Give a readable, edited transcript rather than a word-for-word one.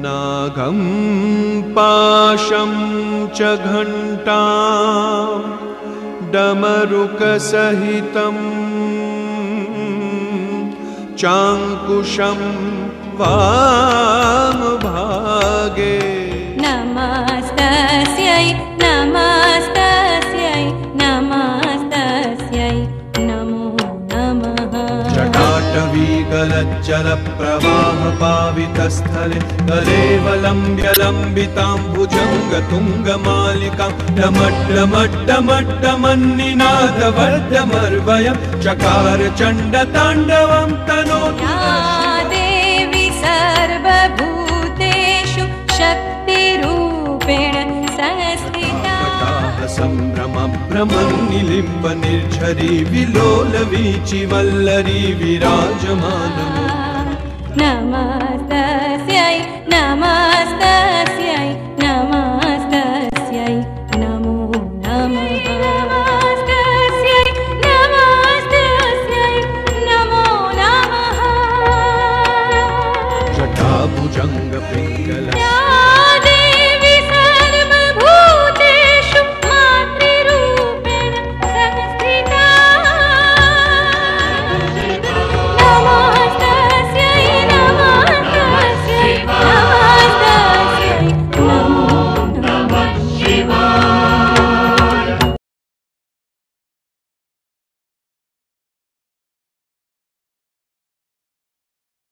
नागं पाशं च घण्टां डमरुकसहितं चाङ्कुशं वामभागे नमस्तस्यै नमस्तस्यै नमस्तस्यै नमो नमः जटाटवीगलज्जलप्रवाहपावितस्थले कलेवलम्ब्य लम्बिताम्बुजङ्गतुङ्गमालिकां डमड्डमड्डमड्डमन्निनादवर्धमर्वयं चकार चण्डताण्डवं तनोतु या देवी सर्वभूतेषु शक्तिरूपेण संस्थिता सम्भ्रमभ्रमन्निलिम्ब निर्झरी विलोलवीचि वल्लरी विराजमानम् नमस्ते